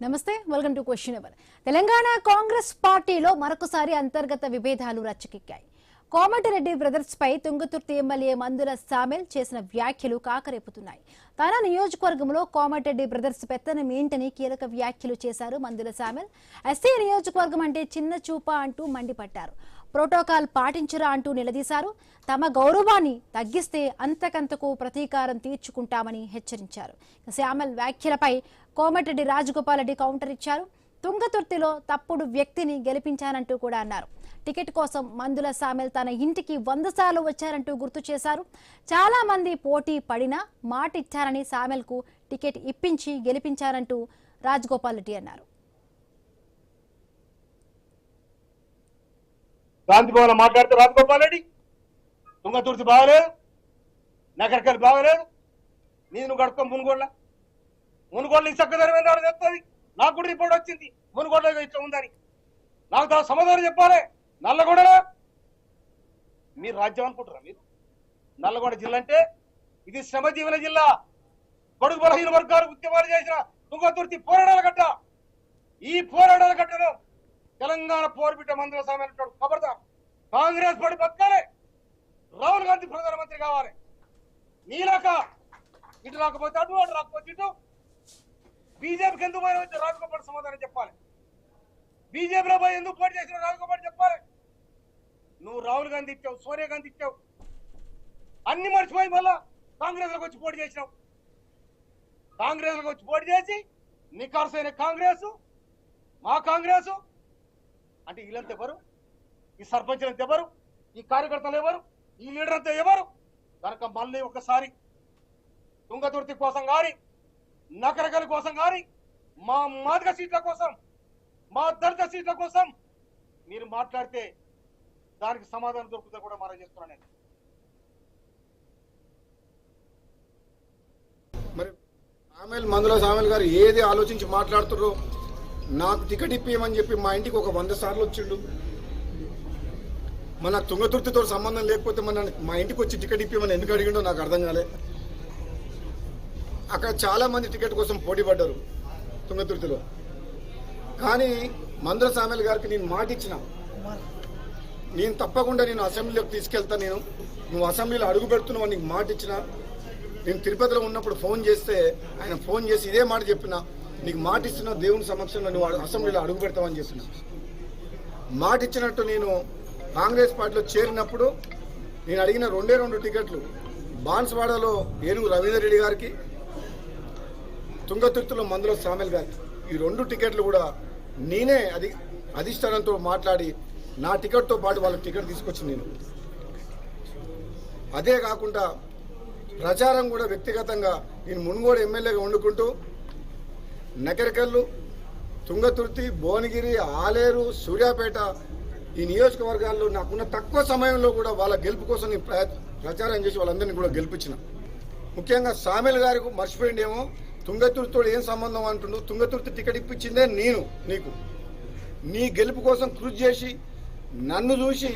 నమస్తే welcome to question hour. Telangana Congress పార్టీలో మరొకసారి అంతర్గత విభేదాలు రచ్చకెక్కాయి. కోమటిరెడ్డి బ్రదర్స్ పై తుంగతుర్తి ఎమ్మెల్యే మందుల సామెల్ చేసిన వ్యాఖ్యలు కాకరేపుతున్నాయి. తన నియోజకవర్గంలో కోమటిరెడ్డి బ్రదర్స్ పెత్తనం ఏంటని కీలక వ్యాఖ్యలు చేశారు మందుల సామెల్. ఎస్సీ నియోజకవర్గం అంటే చిన్న చూప అంటూ మండిపడ్డారు. ప్రోటోకాల్ పాటించరా అంటూ నిలదీశారు. తమ గౌరవాన్ని తగ్గిస్తే అంతకంతకు ప్రతీకారం తీర్చుకుంటామని హెచ్చరించారు. సామెల్ వ్యాఖ్యలపై కోమటిరెడ్డి రాజగోపాల్ రెడ్డి కౌంటర్ ఇచ్చారు. తుంగతుర్తిలో తప్పుడు వ్యక్తిని గెలిపించానంటూ కూడా అన్నారు. టికెట్ కోసం మందుల సామెల్ తన ఇంటికి 100 సార్లు వచ్చారంటూ గుర్తు చేశారు. చాలా మంది పోటీ పడినా మాట ఇచ్చారని సామెల్ కు టికెట్ ఇప్పించి గెలిపించారంటూ రాజగోపాల్ రెడ్డి అన్నారు. గాంధీ భవన్ మాట్లాడితే రాజగోపాల్ రెడ్డి తుంగతుర్తి బాగలేదు, నగరకల్ బాగలేదు, నేను కడుక్కో మునుగోళ్ళ చక్కదనం చెప్తుంది. నాకు కూడా రిపోర్ట్ వచ్చింది మునుగోళ్ళ ఇట్లా ఉందని. నాకు తా సమాధానం చెప్పాలి. నల్లగొండలో మీరు రాజ్యం అనుకుంటారా? మీరు నల్లగొండ జిల్లా అంటే ఇది శ్రమజీవన జిల్లా. బడుగు బలహీన వర్గాలు ఉద్యమాలు చేసిన తుంగతుర్తి పోరాటాల గడ్డ. ఈ పోరాటాల గడ్డలో తెలంగాణ పోరుబిడ్డ మందుల సామెల్ అంటాడు. ఖబర్దార్, కాంగ్రెస్ పార్టీ బతకాలి, రాహుల్ గాంధీ ప్రధానమంత్రి కావాలి. నీలాక ఇటు రాకపోతే అటు, అటు రాకపోతే ఇటు. బీజేపీకి ఎందుకు పోయిన వచ్చి రాజగోపాల్ సమాధానం చెప్పాలి. బీజేపీలో పోయి ఎందుకు పోటీ చేసిన రాజగోపాల్ చెప్పాలి. నువ్వు రాహుల్ గాంధీ ఇచ్చావు, సోనియా గాంధీ ఇచ్చావు, అన్ని మర్చిపోయి మళ్ళా కాంగ్రెస్ లోకి వచ్చి పోటీ చేసినావు. కాంగ్రెస్ లోకి వచ్చి పోటీ చేసి నికార్సైన కాంగ్రెస్, మా కాంగ్రెస్ అంటే వీళ్ళంతా ఎవరు? ఈ సర్పంచ్లంతా ఎవరు? ఈ కార్యకర్తలు ఎవరు? ఈ లీడర్ అంతా ఎవరు? కనుక మళ్ళీ ఒకసారి తుంగతుర్తి కోసం కానీ, నకరకల కోసం కానీ, మా మాదిగ సీట్ల కోసం, మా దళిత సీట్ల కోసం మీరు మాట్లాడితే దానికి సమాధానం దొరుకుతా కూడా మనం చేస్తున్నాను నేను. మరి మందుల సామెల్ గారు ఏది ఆలోచించి మాట్లాడుతుర్రో, నాకు టికెట్ ఇప్పియమని చెప్పి మా ఇంటికి ఒక 100 సార్లు వచ్చిండు. మన తుంగతుర్తితో సంబంధం లేకపోతే మా ఇంటికి వచ్చి టికెట్ ఇప్పియమని ఎందుకు అడిగిండో నాకు అర్థం కాలే. అక్కడ చాలా మంది టికెట్ కోసం పోటీ పడ్డారు తుంగతుర్తిలో. కానీ మందుల సామెల్ గారికి నేను మాట ఇచ్చిన, నేను తప్పకుండా నేను అసెంబ్లీలోకి తీసుకెళ్తా, నువ్వు అసెంబ్లీలో అడుగు పెడుతున్నావు నీకు మాట ఇచ్చిన. నేను తిరుపతిలో ఉన్నప్పుడు ఫోన్ చేస్తే ఆయన ఫోన్ చేసి ఇదే మాట చెప్పిన, నీకు మాట ఇస్తున్నా దేవుని సమక్షంలో నువ్వు అసెంబ్లీలో అడుగు పెడతావని చెప్పిన. మాట ఇచ్చినట్టు నేను కాంగ్రెస్ పార్టీలో చేరినప్పుడు నేను అడిగిన 2 టికెట్లు బాన్స్వాడలో ఏనుగు రవీందర్ రెడ్డి గారికి, తుంగతుర్తిలో మందుల సామెల్ గారికి. ఈ 2 టికెట్లు కూడా నేనే అధిష్టానంతో మాట్లాడి నా టికెట్తో పాటు వాళ్ళకి టికెట్ తీసుకొచ్చింది నేను. అదే కాకుండా ప్రచారం కూడా వ్యక్తిగతంగా నేను మునుగోడు ఎమ్మెల్యేగా వండుకుంటూ నకరికల్లు, తుంగతుర్తి, భువనగిరి, ఆలేరు, సూర్యాపేట ఈ నియోజకవర్గాల్లో నాకున్న తక్కువ సమయంలో కూడా వాళ్ళ గెలుపు కోసం నేను ప్రచారం చేసి వాళ్ళందరినీ కూడా గెలిపించిన. ముఖ్యంగా సామెల్ గారికి మర్చిపోయిండేమో, తుంగతుర్తితో ఏం సంబంధం అంటుండు. తుంగతుర్తి టికెట్ ఇప్పించిందే నేను నీకు. నీ గెలుపు కోసం కృషి చేసి నన్ను చూసి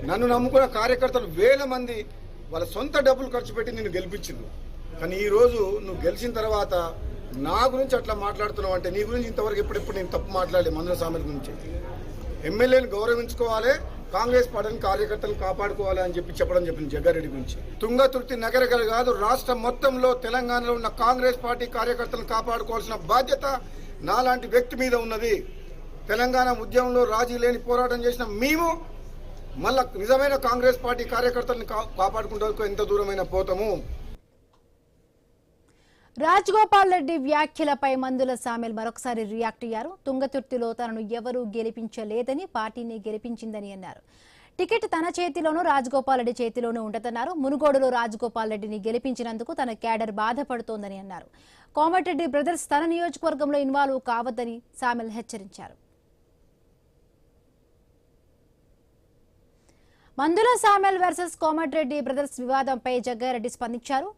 నన్ను నమ్ముకున్న కార్యకర్తలు 1000 మంది వాళ్ళ సొంత డబ్బులు ఖర్చు పెట్టి నేను గెలిపించింది. కానీ ఈరోజు నువ్వు గెలిచిన తర్వాత నా గురించి అట్లా మాట్లాడుతున్నావు అంటే, నీ గురించి ఇంతవరకు ఎప్పుడెప్పుడు నేను తప్పు మాట్లాడలే. మందుల సామెల్ గురించి ఎమ్మెల్యేని గౌరవించుకోవాలి, కాంగ్రెస్ పార్టీని కార్యకర్తలను కాపాడుకోవాలి అని చెప్పడం చెప్పింది జగ్గారెడ్డి గురించి. తుంగతుర్తి నగరకలు కాదు, రాష్ట్రం మొత్తంలో తెలంగాణలో ఉన్న కాంగ్రెస్ పార్టీ కార్యకర్తలను కాపాడుకోవాల్సిన బాధ్యత నాలాంటి వ్యక్తి మీద ఉన్నది. తెలంగాణ ఉద్యమంలో రాజీ లేని పోరాటం చేసిన మేము మళ్ళా నిజమైన కాంగ్రెస్ పార్టీ కార్యకర్తలను కాపాడుకుంటూ ఎంత దూరమైన పోతాము. రాజగోపాల్ రెడ్డి వ్యాఖ్యలపై మందుల సామెల్ మరొకసారి రియాక్ట్ అయ్యారు. తుంగతుర్తిలో తనను ఎవరూ గెలిపించలేదని, పార్టీని గెలిపించిందని అన్నారు. టికెట్ తన చేతిలోనూ రాజగోపాల్ రెడ్డి చేతిలోనూ ఉండదన్నారు. మునుగోడులో రాజగోపాల్ రెడ్డిని గెలిపించినందుకు తన క్యాడర్ బాధపడుతోందని అన్నారు. కోమటిరెడ్డి బ్రదర్స్ తన నియోజకవర్గంలో ఇన్వాల్వ్ కావద్దని సామెల్ హెచ్చరించారు. మందుల సామెల్ వర్సెస్ కోమటిరెడ్డి బ్రదర్స్ వివాదంపై జగ్గారెడ్డి స్పందించారు.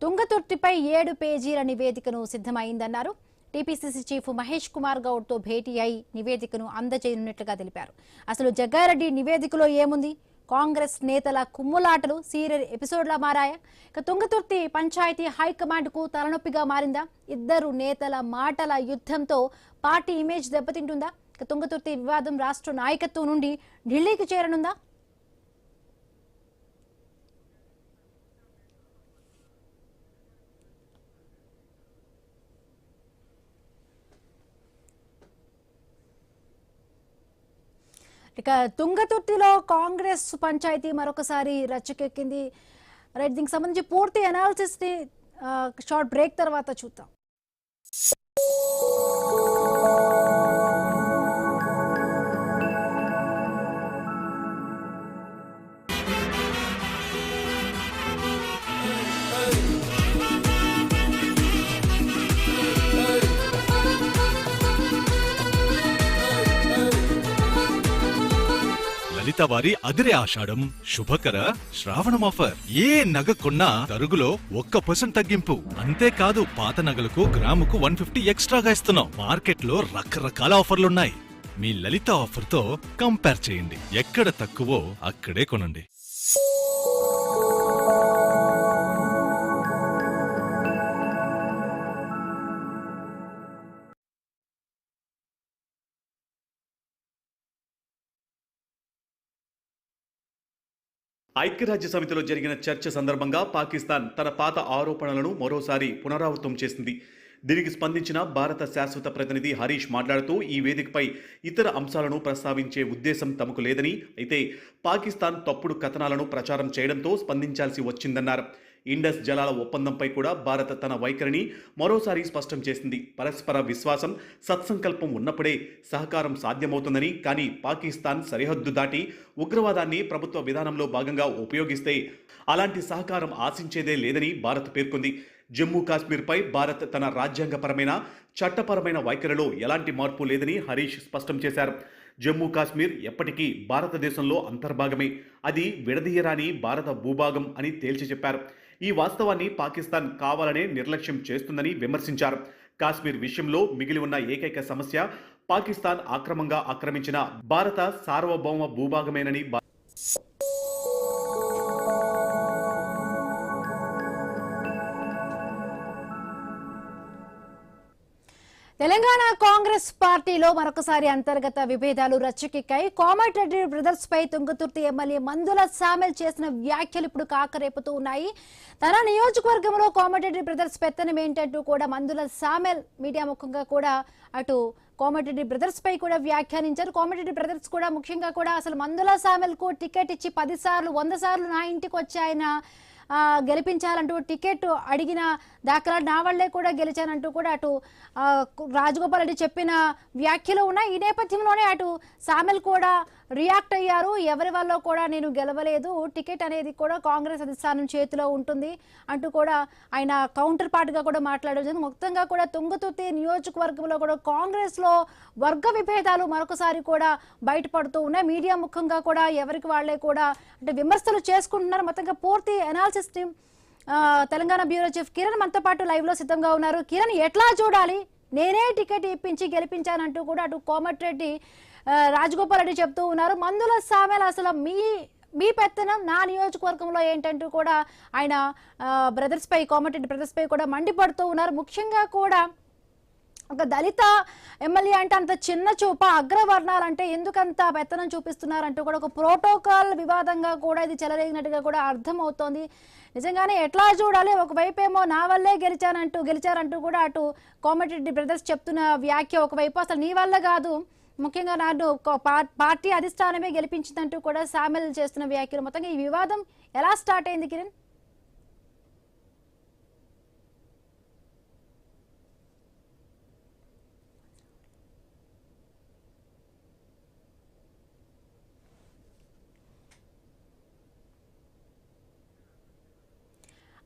తుంగతుర్తిపై 7 పేజీల నివేదికను సిద్ధమైందన్నారు. టీపీసీసీ చీఫ్ మహేష్ కుమార్ గౌడ్తో భేటీ అయి నివేదికను అందజేయనున్నట్లుగా తెలిపారు. అసలు జగ్గారెడ్డి నివేదికలో ఏముంది, కాంగ్రెస్ నేతల కుమ్ములాటలు సీరియల్ ఎపిసోడ్లా మారాయా? ఇక తుంగతుర్తి పంచాయతీ హైకమాండ్ కు తలనొప్పిగా మారిందా? ఇద్దరు నేతల మాటల యుద్ధంతో పార్టీ ఇమేజ్ దెబ్బతింటుందా? ఇక తుంగతుర్తి వివాదం రాష్ట్ర నాయకత్వం నుండి ఢిల్లీకి చేరనుందా? ఇక తుంగతుర్తిలో కాంగ్రెస్ పంచాయతీ మరొకసారి రచ్చకెక్కింది. రైట్, దీనికి సంబంధించి పూర్తి అనాలిసిస్ ని షార్ట్ బ్రేక్ తర్వాత చూద్దాం. లలిత వారి అదిరే ఆషాఢం శుభకర శ్రావణం ఆఫర్. ఏ నగ కొన్నా తరుగులో 1% తగ్గింపు. అంతేకాదు పాత నగలకు గ్రాముకు 150 ఎక్స్ట్రాగా ఇస్తున్నాం. మార్కెట్ లో రకరకాల ఆఫర్లున్నాయి. మీ లలిత ఆఫర్ తో కంపేర్ చేయండి. ఎక్కడ తక్కువో అక్కడే కొనండి. ఐక్యరాజ్య సమితిలో జరిగిన చర్చ సందర్భంగా పాకిస్తాన్ తన పాత ఆరోపణలను మరోసారి పునరావృతం చేసింది. దీనికి స్పందించిన భారత శాశ్వత ప్రతినిధి హరీష్ మాట్లాడుతూ ఈ వేదికపై ఇతర అంశాలను ప్రస్తావించే ఉద్దేశం తమకు లేదని, అయితే పాకిస్తాన్ తప్పుడు కథనాలను ప్రచారం చేయడంతో స్పందించాల్సి వచ్చిందన్నారు. ఇండస్ జలాల ఒప్పందంపై కూడా భారత్ తన వైఖరిని మరోసారి స్పష్టం చేసింది. పరస్పర విశ్వాసం, సత్సంకల్పం ఉన్నప్పుడే సహకారం సాధ్యమవుతుందని, కానీ పాకిస్తాన్ సరిహద్దు దాటి ఉగ్రవాదాన్ని ప్రభుత్వ విధానంలో భాగంగా ఉపయోగిస్తే అలాంటి సహకారం ఆశించేదే లేదని భారత్ పేర్కొంది. జమ్మూ కాశ్మీర్పై భారత్ తన రాజ్యాంగపరమైన, చట్టపరమైన వైఖరిలో ఎలాంటి మార్పు లేదని హరీష్ స్పష్టం చేశారు. జమ్మూ కాశ్మీర్ ఎప్పటికీ భారతదేశంలో అంతర్భాగమే, అది విడదీయరాని భారత భూభాగం అని తేల్చి చెప్పారు. ఈ వాస్తవాన్ని పాకిస్తాన్ కావాలనే నిర్లక్ష్యం చేస్తుందని విమర్శించారు. కాశ్మీర్ విషయంలో మిగిలి ఉన్న ఏకైక సమస్య పాకిస్తాన్ ఆక్రమంగా ఆక్రమించిన భారత సార్వభౌమ భూభాగమేనని తెలంగాణ కాంగ్రెస్ పార్టీలో మరొకసారి అంతర్గత విభేదాలు రచ్చకెక్కాయి. కోమటిరెడ్డి బ్రదర్స్ పై తుంగతుర్తి ఎమ్మెల్యే మందుల సామెల్ చేసిన వ్యాఖ్యలు ఇప్పుడు కాకరేపుతూ ఉన్నాయి. తన నియోజకవర్గంలో కోమటిరెడ్డి బ్రదర్స్ పెత్తనం ఏంటంటూ కూడా మందుల సామెల్ మీడియా ముఖంగా కూడా అటు కోమటిరెడ్డి బ్రదర్స్ పై కూడా వ్యాఖ్యానించారు. కోమటిరెడ్డి బ్రదర్స్ కూడా ముఖ్యంగా కూడా అసలు మందుల సామెల్ కు టికెట్ ఇచ్చి 10 సార్లు 100 సార్లు నా ఇంటికి వచ్చి ఆయన గెలిపించాలంటూ టికెట్ అడిగిన దాఖలాలు నా వాళ్లే కూడా గెలిచానంటూ కూడా అటు రాజగోపాల్ రెడ్డి చెప్పిన వ్యాఖ్యలు ఉన్నాయి. ఈ నేపథ్యంలోనే అటు సామెల్ కూడా రియాక్ట్ అయ్యారు. ఎవరి వల్ల కూడా నేను గెలవలేదు, టికెట్ అనేది కూడా కాంగ్రెస్ అధిష్టానం చేతిలో ఉంటుంది అంటూ కూడా ఆయన కౌంటర్ పార్ట్గా కూడా మాట్లాడడం. మొత్తంగా కూడా తుంగతుర్తి నియోజకవర్గంలో కూడా కాంగ్రెస్ లో వర్గ విభేదాలు మరొకసారి కూడా బయటపడుతూ ఉన్నాయి. మీడియా ముఖంగా కూడా ఎవరికి వాళ్లే కూడా అంటే విమర్శలు చేసుకుంటున్నారు. మొత్తంగా పూర్తి analysis team Telangana bureau chief Kiran మనతో పాటు లైవ్ లో సిద్ధంగా ఉన్నారు. కిరణ్, ఎట్లా చూడాలి? నేనే టికెట్ ఇప్పించి గెలిపించానంటూ కూడా అటు కోమటిరెడ్డి రాజగోపాల్ రెడ్డి చెప్తూ ఉన్నారు. మందుల సామెల్ అసలు మీ పెత్తనం నా నియోజకవర్గంలో ఏంటంటూ కూడా ఆయన బ్రదర్స్ పై, కోమటిరెడ్డి బ్రదర్స్ పై కూడా మండిపడుతూ ఉన్నారు. ముఖ్యంగా కూడా ఒక దళిత ఎమ్మెల్యే అంటే అంత చిన్న చూప, అగ్రవర్ణాలంటే ఎందుకంత పెత్తనం చూపిస్తున్నారంటూ కూడా ఒక ప్రోటోకాల్ వివాదంగా కూడా ఇది చెలరేగినట్టుగా కూడా అర్థమవుతోంది. నిజంగానే ఎట్లా చూడాలి? ఒకవైపు ఏమో నా వల్లే గెలిచారంటూ కూడా అటు కోమటిరెడ్డి బ్రదర్స్ చెప్తున్న వ్యాఖ్య ఒకవైపు, అసలు నీ వల్ల కాదు, ముఖ్యంగా నాడు పార్టీ అధిష్టానమే గెలిపించిందంటూ కూడా సామెల్ చేస్తున్న వ్యాఖ్యలు. మొత్తంగా ఈ వివాదం ఎలా స్టార్ట్ అయింది కిరణ్?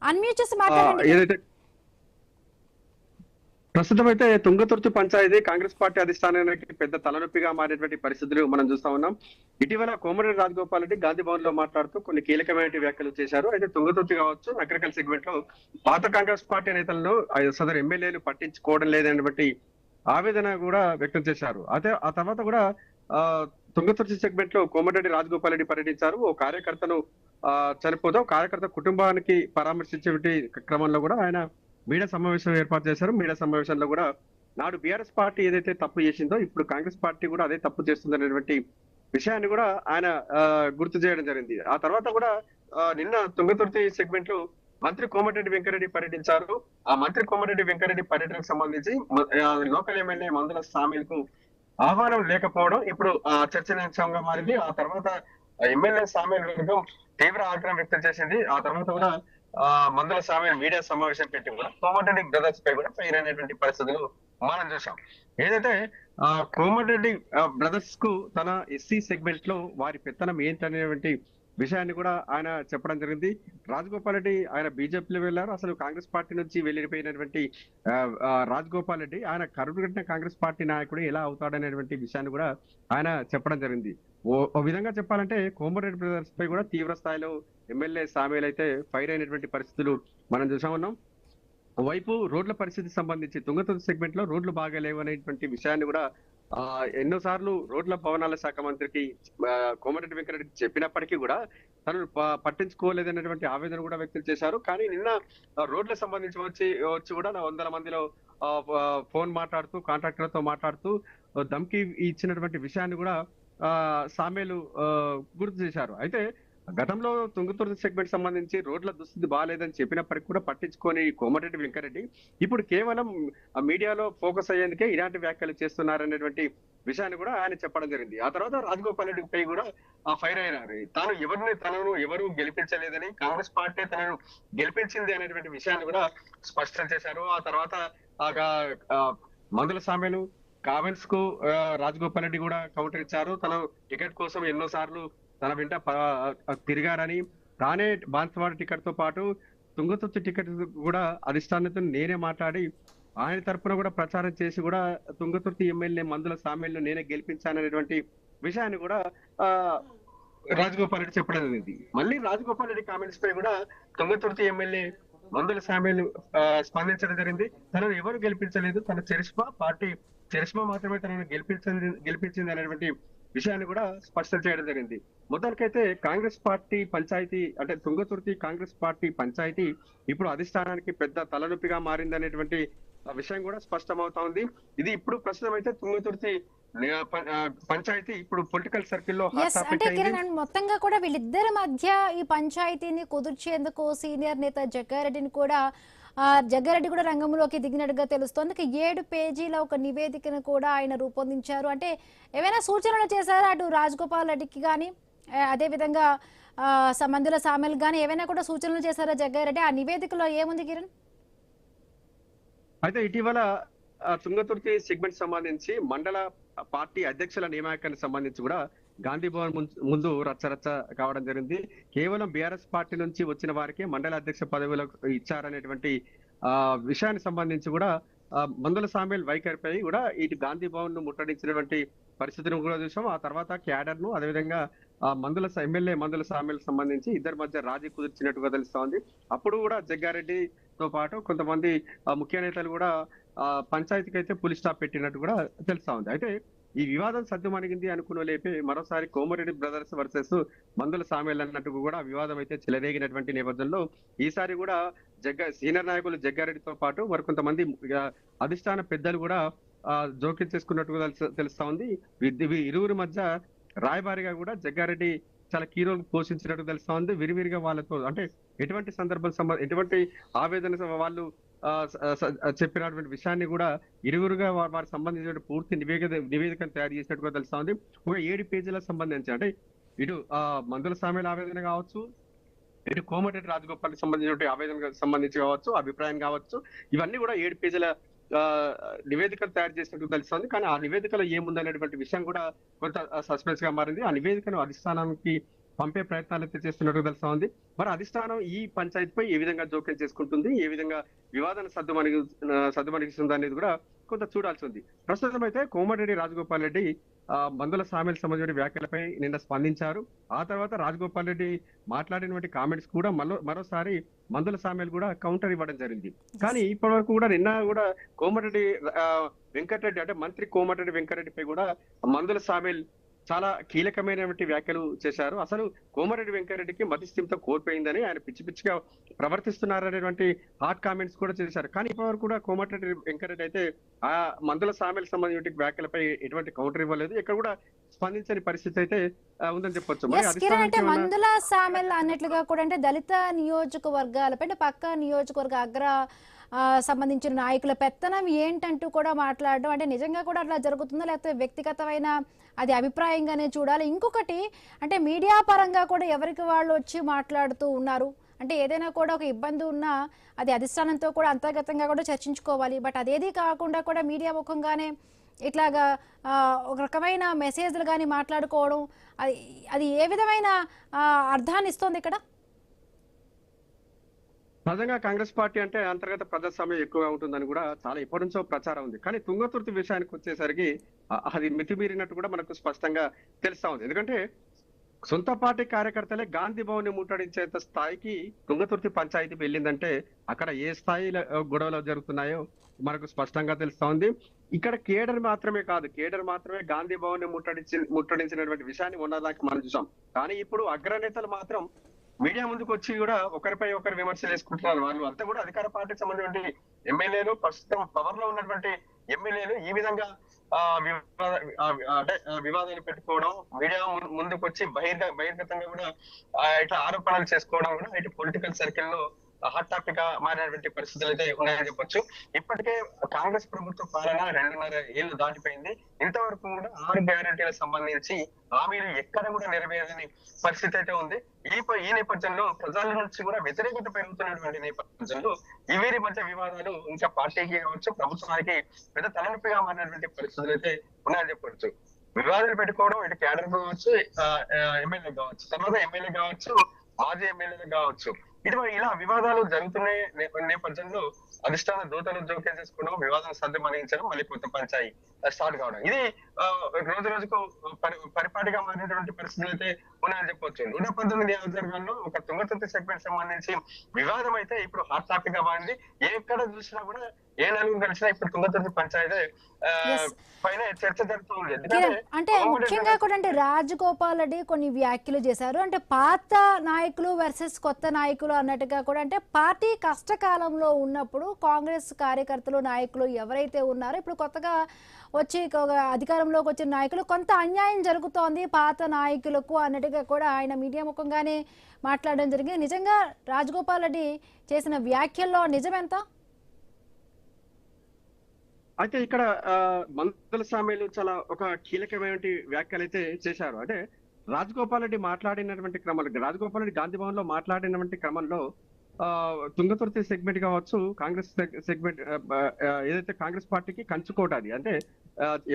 అన్మ్యూట్ చేసి మాట్లాడండి. ప్రస్తుతం అయితే తుంగతుర్తి పంచాయతీ కాంగ్రెస్ పార్టీ అధిష్టానానికి పెద్ద తలనొప్పిగా మారేటువంటి పరిస్థితులు మనం చూస్తా ఉన్నాం. ఇటీవల కోమటిరెడ్డి రాజగోపాల్ రెడ్డి గాంధీ భవన్ లో మాట్లాడుతూ కొన్ని కీలకమైన వ్యాఖ్యలు చేశారు. అయితే తుంగతుర్తి కావచ్చు, నగరకల్ సెగ్మెంట్ లో పాత కాంగ్రెస్ పార్టీ నేతలను సదరు ఎమ్మెల్యేలు పట్టించుకోవడం లేదనేటువంటి ఆవేదన కూడా వ్యక్తం చేశారు. అయితే ఆ తర్వాత కూడా తుంగతుర్తి సెగ్మెంట్ లో కోమటిరెడ్డి రాజగోపాల్ రెడ్డి పర్యటించారు. ఓ కార్యకర్తను చనిపోతే కార్యకర్త కుటుంబానికి పరామర్శించే క్రమంలో కూడా ఆయన మీడియా సమావేశం ఏర్పాటు చేశారు. మీడియా సమావేశంలో కూడా నాడు బీఆర్ఎస్ పార్టీ ఏదైతే తప్పు చేసిందో ఇప్పుడు కాంగ్రెస్ పార్టీ కూడా అదే తప్పు చేస్తుందనేటువంటి విషయాన్ని కూడా ఆయన గుర్తు చేయడం జరిగింది. ఆ తర్వాత కూడా నిన్న తుంగతుర్తి సెగ్మెంట్ లో మంత్రి కోమటిరెడ్డి వెంకరెడ్డి పర్యటించారు. ఆ మంత్రి కోమటిరెడ్డి వెంకరెడ్డి పర్యటనకు సంబంధించి లోకల్ ఎమ్మెల్యే మందుల సామీల్కు ఆహ్వానం లేకపోవడం ఇప్పుడు చర్చనీయాంశంగా మారింది. ఆ తర్వాత ఎమ్మెల్యే సామీల్ వర్గం తీవ్ర ఆగ్రహం వ్యక్తం చేసింది. ఆ తర్వాత కూడా మందుల సామీల్ మీడియా సమావేశం పెట్టి కూడా కోమటిరెడ్డి బ్రదర్స్ పై కూడా ఫైర్ అయినటువంటి పరిస్థితులు మనం చూసాం. ఏదైతే కోమటిరెడ్డి బ్రదర్స్ కు తన ఎస్సీ సెగ్మెంట్ లో వారి పెత్తనం ఏంటనేటువంటి విషయాన్ని కూడా ఆయన చెప్పడం జరిగింది. రాజగోపాల్ రెడ్డి ఆయన బీజేపీలో వెళ్ళారు. అసలు కాంగ్రెస్ పార్టీ నుంచి వెళ్ళిపోయినటువంటి రాజగోపాల్ రెడ్డి ఆయన కరుడుగట్టిన కాంగ్రెస్ పార్టీ నాయకుడు ఎలా అవుతాడనేటువంటి విషయాన్ని కూడా ఆయన చెప్పడం జరిగింది. ఓ విధంగా చెప్పాలంటే కోమటిరెడ్డి బ్రదర్స్ పై కూడా తీవ్ర స్థాయిలో ఎమ్మెల్యే సామీల్ అయితే ఫైర్ అయినటువంటి పరిస్థితులు మనం చూసా ఉన్నాం. వైపు రోడ్ల పరిస్థితికి సంబంధించి తుంగతుర్తి సెగ్మెంట్ లో రోడ్లు బాగా లేవు అనేటువంటి విషయాన్ని కూడా ఎన్నోసార్లు రోడ్ల భవనాల శాఖ మంత్రికి కోమటిరెడ్డి వెంకరెడ్డికి చెప్పినప్పటికీ కూడా తను పట్టించుకోలేదనేటువంటి ఆవేదన కూడా వ్యక్తం చేశారు. కానీ నిన్న రోడ్ల సంబంధించి వచ్చి కూడా 100 మందిలో ఫోన్ మాట్లాడుతూ కాంట్రాక్టర్లతో మాట్లాడుతూ ధమ్కి ఇచ్చినటువంటి విషయాన్ని కూడా సామేలు గుర్తు చేశారు. అయితే గతంలో తుంగతుర్తి సెగ్మెంట్ సంబంధించి రోడ్ల దుస్థితి బాగాలేదని చెప్పినప్పటికీ కూడా పట్టించుకొని కోమటిరెడ్డి వెంకరెడ్డి ఇప్పుడు కేవలం మీడియాలో ఫోకస్ అయ్యేందుకే ఇలాంటి వ్యాఖ్యలు చేస్తున్నారనేటువంటి విషయాన్ని కూడా ఆయన చెప్పడం జరిగింది. ఆ తర్వాత రాజగోపాల్ రెడ్డి పై కూడా ఫైర్ అయినారు. తనను ఎవరు గెలిపించలేదని కాంగ్రెస్ పార్టీ తనను గెలిపించింది అనేటువంటి విషయాన్ని కూడా స్పష్టం చేశారు. ఆ తర్వాత మందుల సామేలు కామెంట్స్ కు రాజగోపాల్ రెడ్డి కూడా కౌంటర్ ఇచ్చారు. తన టికెట్ కోసం ఎన్నోసార్లు తన వెంట తిరిగారని, తానే బాన్స్వాడ టికెట్ తో పాటు తుంగతుర్తి టికెట్ కూడా అధిష్టానంతో నేనే మాట్లాడి ఆయన తరఫున కూడా ప్రచారం చేసి కూడా తుంగతుర్తి ఎమ్మెల్యే మందుల సామీల్ను నేనే గెలిపించాననేటువంటి విషయాన్ని కూడా రాజగోపాల్ రెడ్డి చెప్పడం జరిగింది. మళ్ళీ రాజగోపాల్ రెడ్డి కామెంట్స్ పై కూడా తుంగతుర్తి ఎమ్మెల్యే మందుల సామీల్ స్పందించడం జరిగింది. తనను ఎవరు గెలిపించలేదు, తన చరిష్మా మాత్రమే తనను గెలిపించింది అనేటువంటి విషయాన్ని కూడా స్పష్టం చేయడం జరిగింది. మొదటికైతే కాంగ్రెస్ పార్టీ పంచాయతీ అంటే తుంగతుర్తి కాంగ్రెస్ పార్టీ పంచాయతీ ఇప్పుడు అధిష్టానానికి పెద్ద తలనొప్పిగా మారిందనేటువంటి విషయం కూడా స్పష్టమవుతా ఉంది. ఇది ఇప్పుడు ప్రస్తుతం అయితే తుంగతుర్తి పంచాయతీ ఇప్పుడు పొలిటికల్ సర్కిల్లో మొత్తంగా కూడా వీళ్ళిద్దరి మధ్య ఈ పంచాయతీని కుదుర్చేందుకు సీనియర్ నేత జగ్గారెడ్డి కూడా రంగంలోకి దిగినట్టుగా తెలుస్తోంది. 7 పేజీల ఒక నివేదికను కూడా ఆయన రూపొందించారు. అంటే ఏమైనా సూచనలు చేశారా అటు రాజగోపాల్ రెడ్డికి కానీ అదేవిధంగా మందుల సామీల్ కానీ ఏమైనా కూడా సూచనలు చేశారా జగ్గారెడ్డి? ఆ నివేదికలో ఏముంది కిరణ్? అయితే ఇటీవల తుంగతుర్తి సెగ్మెంట్ సంబంధించి మండల పార్టీ అధ్యక్షుల నియామకానికి సంబంధించి కూడా గాంధీ భవన్ ముందు రచ్చరచ్చ కావడం జరిగింది. కేవలం బీఆర్ఎస్ పార్టీ నుంచి వచ్చిన వారికి మండల అధ్యక్ష పదవులకు ఇచ్చారనేటువంటి విషయానికి సంబంధించి కూడా మందుల సామీల్ వైఖరిపై కూడా ఇటు గాంధీ భవన్ ను ముట్టడించినటువంటి పరిస్థితిని కూడా చూసాం. ఆ తర్వాత క్యాడర్ ను అదేవిధంగా ఎమ్మెల్యే మందుల సామీల్ సంబంధించి ఇద్దరి మధ్య రాజీ కుదిర్చినట్టుగా తెలుస్తా ఉంది. అప్పుడు కూడా జగ్గారెడ్డితో పాటు కొంతమంది ముఖ్య నేతలు కూడా పంచాయతీకి అయితే పులి స్టాప్ పెట్టినట్టు కూడా తెలుస్తా ఉంది. అయితే ఈ వివాదం సద్దుమణిగింది అనుకున్న లేపి మరోసారి కోమటిరెడ్డి బ్రదర్స్ వర్సెస్ మందుల సామీల్ అన్నట్టు కూడా వివాదం అయితే చెలరేగినటువంటి నేపథ్యంలో ఈసారి కూడా సీనియర్ నాయకులు జగ్గారెడ్డితో పాటు మరికొంతమంది అధిష్టాన పెద్దలు కూడా జోక్యం చేసుకున్నట్టుగా తెలుస్తా ఉంది. ఇరువురి మధ్య రాయబారిగా కూడా జగ్గారెడ్డి చాలా కీ రోల్ పోషించినట్టు తెలుస్తా ఉంది. విరివిరిగా వాళ్ళతో అంటే ఎటువంటి ఎటువంటి ఆవేదన వాళ్ళు చెప్పినటువంటి విషయాన్ని కూడా ఇరువురుగా వారికి సంబంధించిన పూర్తి నివేదికను తయారు చేసినట్టుగా తెలుస్తా ఉంది. ఒక 7 పేజీలకు సంబంధించి అంటే ఇటు మందుల సామీల్ ఆవేదన కావచ్చు, ఇటు కోమటిరెడ్డి రాజగోపాల్ సంబంధించిన ఆవేదన సంబంధించి కావచ్చు, అభిప్రాయం కావచ్చు, ఇవన్నీ కూడా 7 పేజీల నివేదికను తయారు చేసినట్టు తెలుస్తుంది. కానీ ఆ నివేదికలో ఏముందనేటువంటి విషయం కూడా కొంత సస్పెన్స్ గా మారింది. ఆ నివేదికను అధిష్టానానికి పంపే ప్రయత్నాలు అయితే చేస్తున్నట్టు తెలుస్తా ఉంది. మరి అధిష్టానం ఈ పంచాయతీపై ఏ విధంగా జోక్యం చేసుకుంటుంది, ఏ విధంగా వివాదాన్ని సద్దుమణిగిస్తుంది అనేది కూడా కొంత చూడాల్సి ఉంది. ప్రస్తుతం అయితే కోమటిరెడ్డి రాజగోపాల్ రెడ్డి మందుల సామీల్ సంబంధించిన వ్యాఖ్యలపై నిన్న స్పందించారు. ఆ తర్వాత రాజగోపాల్ రెడ్డి మాట్లాడినటువంటి కామెంట్స్ కూడా మరోసారి మందుల సామీల్ కూడా కౌంటర్ ఇవ్వడం జరిగింది. కానీ ఇప్పటి వరకు కూడా నిన్న కూడా కోమటిరెడ్డి వెంకటరెడ్డి అంటే మంత్రి కోమటిరెడ్డి వెంకటరెడ్డిపై కూడా మందుల సామీల్ చాలా కీలకమైనటువంటి వ్యాఖ్యలు చేశారు. అసలు కోమరెడ్డి వెంకరెడ్డికి మతిస్థిమిత కోల్పోయిందని, ఆయన పిచ్చి పిచ్చిగా ప్రవర్తిస్తున్నారనేటువంటి హాట్ కామెంట్స్ కూడా చేశారు. కానీ ఇప్పటివరకు కూడా కోమటిరెడ్డి వెంకరెడ్డి అయితే ఆ మందుల సామెలకు సంబంధించిన వ్యాఖ్యలపై ఎటువంటి కౌంటర్ ఇవ్వలేదు. ఇక్కడ కూడా స్పందించని పరిస్థితి అయితే ఉందని చెప్పొచ్చు. మరి ఎస్ కిరణ్, అంటే అధిష్టానానికి ఏమన్నా మందుల సామెల్ అన్నట్లుగా కూడా అంటే దళిత నియోజకవర్గాలపై అంటే పక్క నియోజకవర్గ సంబంధించిన నాయకుల పెత్తనం ఏంటంటూ కూడా మాట్లాడడం, అంటే నిజంగా కూడా అట్లా జరుగుతుందా లేకపోతే వ్యక్తిగతమైన అది అభిప్రాయంగానే చూడాలి? ఇంకొకటి అంటే మీడియా పరంగా కూడా ఎవరికి వాళ్ళు వచ్చి మాట్లాడుతూ ఉన్నారు. అంటే ఏదైనా కూడా ఒక ఇబ్బంది ఉన్నా అది అధిష్టానంతో కూడా అంతర్గతంగా కూడా చర్చించుకోవాలి. బట్ అదేది కాకుండా కూడా మీడియా ముఖంగానే ఇట్లాగా ఒక రకమైన మెసేజ్లు కానీ మాట్లాడుకోవడం అది ఏ విధమైన అర్థాన్ని ఇస్తుంది ఇక్కడ? నిజంగా కాంగ్రెస్ పార్టీ అంటే అంతర్గత ప్రజాస్వామ్యం ఎక్కువగా ఉంటుందని కూడా చాలా ఎప్పటి నుంచో ప్రచారం ఉంది. కానీ తుంగతుర్తి విషయానికి వచ్చేసరికి అది మితిమీరినట్టు కూడా మనకు స్పష్టంగా తెలుస్తా ఉంది. ఎందుకంటే సొంత పార్టీ కార్యకర్తలే గాంధీ భవన్ ని ముట్టడించేంత స్థాయికి తుంగతుర్తి పంచాయతీ వెళ్ళిందంటే అక్కడ ఏ స్థాయిలో గొడవలు జరుగుతున్నాయో మనకు స్పష్టంగా తెలుస్తా ఉంది. ఇక్కడ కేడర్ మాత్రమే కాదు, కేడర్ మాత్రమే గాంధీ భవన్ ని ముట్టడించినటువంటి విషయాన్ని ఉన్నదాకా మనం చూసాం. కానీ ఇప్పుడు అగ్రనేతలు మాత్రం మీడియా ముందుకు వచ్చి కూడా ఒకరిపై ఒకరు విమర్శలు వేసుకుంటున్నారు. వాళ్ళు అంతా కూడా అధికార పార్టీకి సంబంధించిన ఎమ్మెల్యేలు, ప్రస్తుతం పవర్ లో ఉన్నటువంటి ఎమ్మెల్యేలు ఈ విధంగా వివాదాలు పెట్టుకోవడం, మీడియా ముందుకు వచ్చి బహిర్గతంగా కూడా ఇట్లా ఆరోపణలు చేసుకోవడం కూడా ఇటు పొలిటికల్ సర్కిల్ లో హాట్ టాపిక్ గా మారినటువంటి పరిస్థితులు అయితే ఉన్నాయని చెప్పొచ్చు. ఇప్పటికే కాంగ్రెస్ ప్రభుత్వ పాలన 2.5 ఏళ్లు దాటిపోయింది. ఇంతవరకు కూడా 6 గ్యారెంటీలకు సంబంధించి హామీలు ఎక్కడ కూడా నెరవేరని పరిస్థితి అయితే ఉంది. ఈ నేపథ్యంలో ప్రజల నుంచి కూడా వ్యతిరేకత పెరుగుతున్నటువంటి నేపథ్యంలో వీరి మధ్య వివాదాలు ఇంకా పార్టీకి కావచ్చు, ప్రభుత్వానికి పెద్ద తలనొప్పిగా మారినటువంటి పరిస్థితులు అయితే ఉన్నాయని చెప్పొచ్చు. వివాదాలు పెట్టుకోవడం ఇటు క్యాడర్ కావచ్చు, ఎమ్మెల్యే కావచ్చు, తర్వాత ఎమ్మెల్యే కావచ్చు, మాజీ ఎమ్మెల్యేలు కావచ్చు, ఇలా వివాదాలు జరుగుతున్న నేపథ్యంలో అధిష్టాన దూతలు జోక్యం చేసుకోవడం, వివాదం సర్దుమణించడం, మళ్ళీ కొత్త పంచాయి స్టార్ట్ కావడం, ఇది రోజు రోజుకు పరిపాటిగా మారినటువంటి పరిస్థితులు అయితే ఉన్నాయని చెప్పొచ్చు. 119 నియోజకవర్గాల్లో ఒక తుంగతుర్తి సెగ్మెంట్ సంబంధించి వివాదం అయితే ఇప్పుడు హాట్ టాపిక్ గా మారింది. ఎక్కడ చూసినా కూడా ఏ నలుగురు కలిసినా ఇప్పుడు తుంగతుర్తి పంచాయతీ పైన చర్చ జరుగుతుంది. అంటే ముఖ్యంగా కూడా అంటే రాజగోపాల్ రెడ్డి కొన్ని వ్యాఖ్యలు చేశారు. అంటే పాత నాయకులు వర్సెస్ కొత్త నాయకులు అన్నట్టుగా కూడా అంటే పార్టీ కష్టకాలంలో ఉన్నప్పుడు కాంగ్రెస్ కార్యకర్తలు నాయకులు ఎవరైతే ఉన్నారో ఇప్పుడు కొత్తగా వచ్చి అధికారంలోకి వచ్చిన నాయకులు కొంత అన్యాయం జరుగుతోంది పాత నాయకులకు అన్నట్టుగా కూడా ఆయన మీడియా ముఖంగానే మాట్లాడడం జరిగింది. నిజంగా రాజగోపాల్ రెడ్డి చేసిన వ్యాఖ్యల్లో నిజమెంత? అయితే ఇక్కడ మందుల సామెలు చాలా ఒక కీలకమైన వ్యాఖ్యలు అయితే చేశారు. అంటే రాజగోపాల్ రెడ్డి మాట్లాడినటువంటి క్రమంలో, రాజగోపాల్ రెడ్డి గాంధీ భవన్ లో మాట్లాడినటువంటి క్రమంలో తుంగతుర్తి సెగ్మెంట్ కావచ్చు, కాంగ్రెస్ సెగ్మెంట్ ఏదైతే కాంగ్రెస్ పార్టీకి కంచుకోట, అది అంటే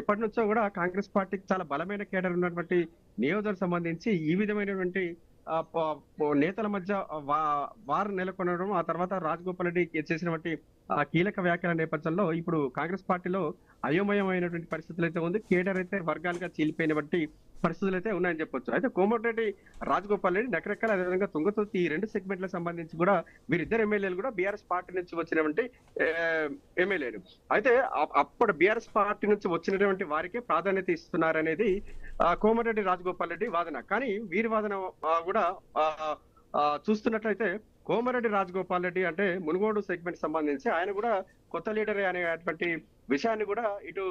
ఎప్పటి నుంచో కూడా కాంగ్రెస్ పార్టీకి చాలా బలమైన కేడర్ ఉన్నటువంటి నియోజకవర్గం సంబంధించి ఈ విధమైనటువంటి నేతల మధ్య వారు నెలకొనడం, ఆ తర్వాత రాజగోపాల్ రెడ్డి చేసినటువంటి కీలక వ్యాఖ్యల నేపథ్యంలో ఇప్పుడు కాంగ్రెస్ పార్టీలో అయోమయమైనటువంటి పరిస్థితులు అయితే ఉంది. కేడర్ అయితే వర్గాలుగా చీలిపోయినటువంటి పరిస్థితులు అయితే ఉన్నాయని చెప్పొచ్చు. అయితే కోమటిరెడ్డి రాజగోపాల్ రెడ్డి నకరకల, అదేవిధంగా తుంగతుర్తి ఈ 2 సెగ్మెంట్లకు సంబంధించి కూడా వీరిద్దరు ఎమ్మెల్యేలు కూడా బీఆర్ఎస్ పార్టీ నుంచి వచ్చినటువంటి ఎమ్మెల్యేలు. అయితే అప్పుడు బీఆర్ఎస్ పార్టీ నుంచి వచ్చినటువంటి వారికి ప్రాధాన్యత ఇస్తున్నారనేది కోమటిరెడ్డి రాజగోపాల్ రెడ్డి వాదన. కానీ వీరి వాదన కూడా చూస్తున్నట్లయితే కోమరెడ్డి రాజగోపాల్ రెడ్డి అంటే మునుగోడు సెగ్మెంట్ సంబంధించి ఆయన కూడా కొత్త లీడర్ అనేటువంటి విషయాన్ని కూడా ఇటు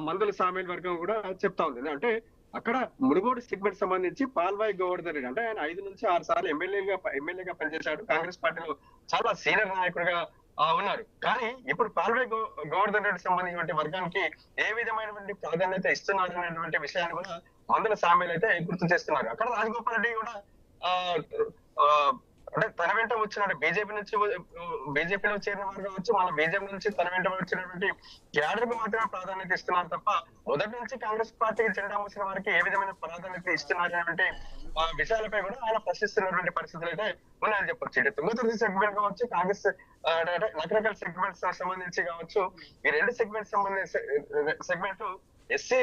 మందుల సామేల్ వర్గం కూడా చెప్తా ఉంది. అంటే అక్కడ మునుగోడు సెగ్మెంట్ సంబంధించి పాల్వాయి గోవర్ధన్ రెడ్డి అంటే ఆయన 5 నుంచి 6 సార్లు ఎమ్మెల్యేగా పనిచేశాడు. కాంగ్రెస్ పార్టీలో చాలా సీనియర్ నాయకుడిగా ఉన్నారు. కానీ ఇప్పుడు పాల్వాయి గోవర్ధన్ రెడ్డి సంబంధించిన వర్గానికి ఏ విధమైనటువంటి ప్రాధాన్యత ఇస్తున్నారు అనేటువంటి విషయాన్ని కూడా మందుల సామేల్ అయితే గుర్తు చేస్తున్నారు. అక్కడ రాజగోపాల్ రెడ్డి కూడా అంటే తన వెంట వచ్చిన బీజేపీలో చేరిన వారు కావచ్చు, మన బీజేపీ నుంచి తన వెంట వచ్చినటువంటి క్యాడర్ కు మాత్రమే ప్రాధాన్యత ఇస్తున్నారు తప్ప మొదటి నుంచి కాంగ్రెస్ పార్టీకి జెండా మోసిన వారికి ఏ విధమైన ప్రాధాన్యత ఇస్తున్నారు అనేటువంటి విషయాలపై కూడా ఆయన ప్రశ్నిస్తున్నటువంటి పరిస్థితులు అయితే ఉన్నాయని చెప్పొచ్చు. ఇటు తుంగతుర్తి సెగ్మెంట్ కావచ్చు, కాంగ్రెస్ రకరకాల సెగ్మెంట్స్ సంబంధించి కావచ్చు, ఈ 2 సెగ్మెంట్ ఎస్సీ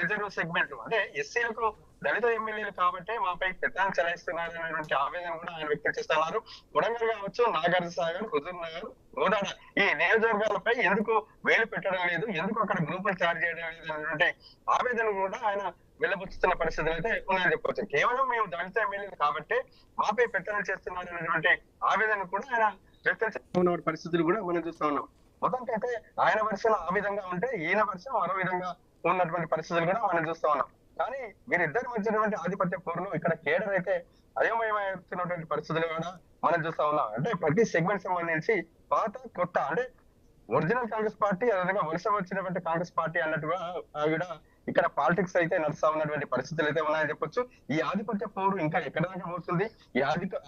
రిజర్వ్ సెగ్మెంట్ అంటే ఎస్సీలకు దళిత ఎమ్మెల్యేలు కాబట్టి మాపై పెత్తనం చెలాయిస్తున్నారు అనేటువంటి ఆవేదన కూడా ఆయన వ్యక్తం చేస్తున్నారు. వరంగల్ కావచ్చు, నాగార్జున సాగర్, హుజూర్ నగర్, గోదాడ ఈ నియోజకవర్గాలపై ఎందుకు వేలు పెట్టడం లేదు, ఎందుకు అక్కడ గ్రూపులు తయారు చేయడం లేదు అనేటువంటి ఆవేదన కూడా ఆయన వెళ్ళబుచ్చుతున్న పరిస్థితులు అయితే ఉన్నాయని చెప్పవచ్చు. కేవలం మేము దళిత ఎమ్మెల్యేలు కాబట్టి మాపై పెత్తనం చేస్తున్నారు అనేటువంటి ఆవేదన కూడా ఆయన వ్యక్తం చేస్తున్న పరిస్థితులు కూడా మనం చూస్తా ఉన్నాం. మొత్తానికైతే ఆయన వర్షం ఆ విధంగా ఉంటే ఈయన వర్షం మరో విధంగా ఉన్నటువంటి పరిస్థితులు కూడా మనం చూస్తా ఉన్నాం. కానీ వీరిద్దరి మధ్యటువంటి ఆధిపత్య పోరులో ఇక్కడ కేడర్ అయితే అయోమయమవుతున్నటువంటి పరిస్థితులు కూడా మనం చూస్తా ఉన్నాం. అంటే ప్రతి సెగ్మెంట్ సంబంధించి పాత కొత్త అంటే ఒరిజినల్ కాంగ్రెస్ పార్టీ అదేవిధంగా వలస వచ్చినటువంటి కాంగ్రెస్ పార్టీ అన్నట్టుగా కూడా ఇక్కడ పాలిటిక్స్ అయితే నడుస్తా ఉన్నటువంటి పరిస్థితులు అయితే ఉన్నాయని చెప్పొచ్చు. ఈ ఆధిపత్య పోరు ఇంకా ఎక్కడ దాకా పోతుంది, ఈ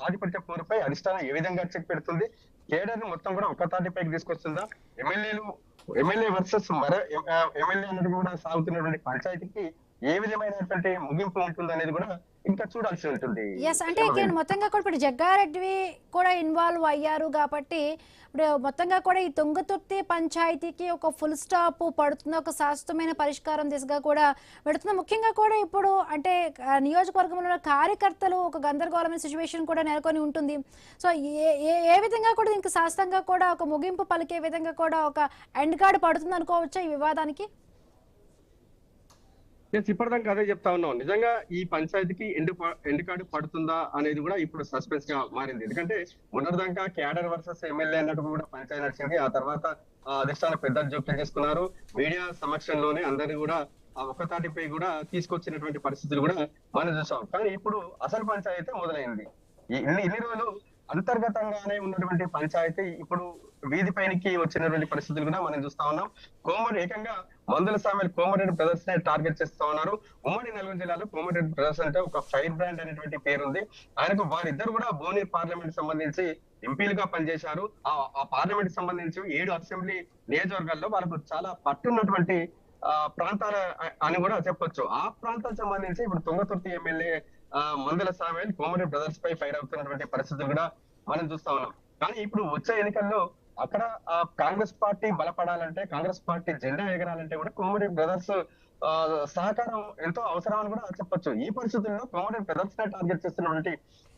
ఆధిపత్య పోరుపై అధిష్టానం ఏ విధంగా చెక్ పెడుతుంది, కేడర్ మొత్తం కూడా ఒక్క తాటిపైకి తీసుకొస్తుందా, ఎమ్మెల్యే వర్సెస్ మరో ఎమ్మెల్యే అన్నట్టు కూడా సాగుతున్నటువంటి పంచాయతీకి ఏ విధమైనటువంటి ముగింపు ఉంటుంది అనేది కూడా ఇంకా చూడాల్సి ఉంటుంది. అంటే మొత్తంగా కూడా ఇప్పుడు జగ్గారెడ్డి కూడా ఇన్వాల్వ్ అయ్యారు కాబట్టి ఇప్పుడు మొత్తంగా కూడా ఈ తుంగతుర్తి పంచాయతీకి ఒక ఫుల్ స్టాప్ పడుతుంది, ఒక శాశ్వతమైన పరిష్కారం దిశగా కూడా పెడుతుంది. ముఖ్యంగా కూడా ఇప్పుడు అంటే నియోజకవర్గంలో కార్యకర్తలు ఒక గందరగోళమైన సిచ్యువేషన్ కూడా నెలకొని ఉంటుంది. సో ఏ విధంగా కూడా దీనికి శాశ్వతంగా కూడా ఒక ముగింపు పలికే విధంగా కూడా ఒక ఎండ్ కార్డ్ పడుతుంది అనుకోవచ్చా ఈ వివాదానికి? ఇప్పటిదాకా అదే చెప్తా ఉన్నాం. నిజంగా ఈ పంచాయతీకి ఎండ్ కార్డు పడుతుందా అనేది కూడా ఇప్పుడు సస్పెన్స్ గా మారింది. ఎందుకంటే మొన్నటిదాకా క్యాడర్ వర్సెస్ ఎమ్మెల్యే అన్నట్టు కూడా పంచాయతీ నడిచింది. ఆ తర్వాత అధిష్టానం పెద్ద జోక్యం చేసుకున్నారు. మీడియా సమక్షంలోనే అందరినీ కూడా ఆ ఒక్క తాటిపై కూడా తీసుకొచ్చినటువంటి పరిస్థితులు కూడా మనం చూసాం. కానీ ఇప్పుడు అసలు పంచాయతీ మొదలైంది. ఇన్ని రోజులు అంతర్గతంగానే ఉన్నటువంటి పంచాయతీ ఇప్పుడు వీధి పైనకి వచ్చినటువంటి పరిస్థితులు కూడా మనం చూస్తా ఉన్నాం. ఏకంగా మందుల సామెల్ కోమరెడ్డి బ్రదర్స్ నే టార్గెట్ చేస్తా ఉన్నారు. ఉమ్మడి నల్గొండ జిల్లాలో కోమరెడ్డి బ్రదర్స్ అంటే ఒక ఫైర్ బ్రాండ్ అనేటువంటి పేరుంది. ఆయనకు వారిద్దరు కూడా భువనగిరి పార్లమెంట్ సంబంధించి ఎంపీలుగా పనిచేశారు. ఆ పార్లమెంట్ సంబంధించి 7 అసెంబ్లీ నియోజకవర్గాల్లో వాళ్ళకు చాలా పట్టున్నటువంటి ప్రాంతాల అని కూడా చెప్పొచ్చు. ఆ ప్రాంతాలకు సంబంధించి ఇప్పుడు తుంగతుర్తి ఎమ్మెల్యే మందుల సామెల్ కోమరెడ్డి బ్రదర్స్ పై ఫైర్ అవుతున్నటువంటి పరిస్థితులు కూడా మనం చూస్తా ఉన్నాం. కానీ ఇప్పుడు వచ్చే ఎన్నికల్లో అక్కడ కాంగ్రెస్ పార్టీ బలపడాలంటే, కాంగ్రెస్ పార్టీ జెండా ఎగరాలంటే కూడా కోమరెడ్డి బ్రదర్స్ సహకారం ఎంతో అవసరం అని కూడా చెప్పొచ్చు. ఈ పరిస్థితుల్లో కోమరెడ్డి బ్రదర్స్ నే టార్గెట్ చేస్తున్నటువంటి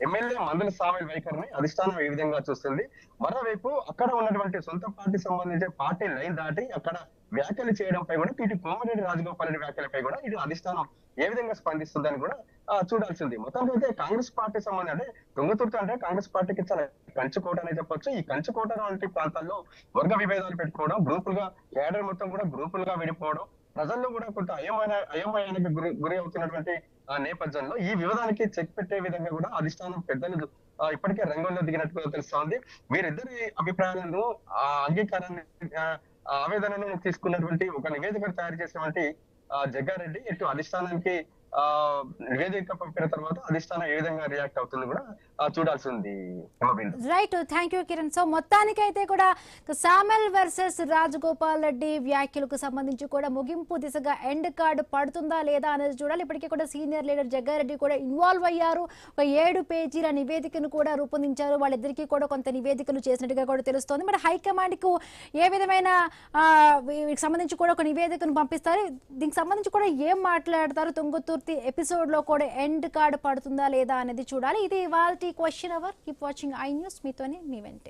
ఎమ్మెల్యే మందుల సామెల్ వైఖరిని అధిష్టానం ఏ విధంగా చూస్తుంది, మరోవైపు అక్కడ ఉన్నటువంటి సొంత పార్టీ సంబంధించి పార్టీ లైన్ దాటి అక్కడ వ్యాఖ్యలు చేయడంపై కూడా ఇటు కోమరెడ్డి రాజగోపాల్ రెడ్డి వ్యాఖ్యలపై కూడా ఇటు అధిష్టానం ఏ విధంగా స్పందిస్తుందని కూడా చూడాల్సింది. మొత్తం అయితే కాంగ్రెస్ పార్టీ సంబంధం అంటే తుంగతుర్తి అంటే కాంగ్రెస్ పార్టీకి చాలా కంచుకోట అని చెప్పొచ్చు. ఈ కంచుకోట వంటి ప్రాంతాల్లో వర్గ విభేదాలు పెట్టుకోవడం, గ్రూపులుగా కేడర్ మొత్తం కూడా గ్రూపులుగా విడిపోవడం, ప్రజల్లో కూడా కొంత అయోమయానికి గురి అవుతున్నటువంటి నేపథ్యంలో ఈ వివాదానికి చెక్ పెట్టే విధంగా కూడా అధిష్టానం పెద్దలు ఇప్పటికే రంగంలో దిగినట్టుగా తెలుస్తోంది. వీరిద్దరి అభిప్రాయాలను అంగీకారాన్ని ఆవేదనను తీసుకున్నటువంటి ఒక నివేదిక తయారు చేసినటువంటి జగ్గారెడ్డి ఇటు అధిష్టానానికి నివేదిక పంపిన తర్వాత అధిష్టానం ఏ విధంగా రియాక్ట్ అవుతుంది కూడా చూడాల్సి ఉంది. Right, thank you Kiran. So మొత్తానికైతే కూడా సామెల్ వర్సెస్ రాజగోపాల్ రెడ్డి వ్యాఖ్యలకు సంబంధించి కూడా ముగింపు దిశగా ఎండ్ కార్డు పడుతుందా లేదా అనేది చూడాలి. ఇప్పటికే కూడా సీనియర్ లీడర్ జగ్గారెడ్డి కూడా ఇన్వాల్వ్ అయ్యారు. ఒక 7 పేజీల నివేదికను కూడా రూపొందించారు. వాళ్ళిద్దరికీ కూడా కొంత నివేదికలు చేసినట్టుగా కూడా తెలుస్తోంది. మరి హైకమాండ్ కు ఏ విధమైన వీటికి సంబంధించి కూడా ఒక నివేదికను పంపిస్తారు, దీనికి సంబంధించి కూడా ఏం మాట్లాడతారు, తుంగతుర్తి ఎపిసోడ్ లో కూడా ఎండ్ కార్డు పడుతుందా లేదా అనేది చూడాలి. ఇది ఇవాల్టి question hour. Keep watching i news. మీతోనే మీ వెంటే.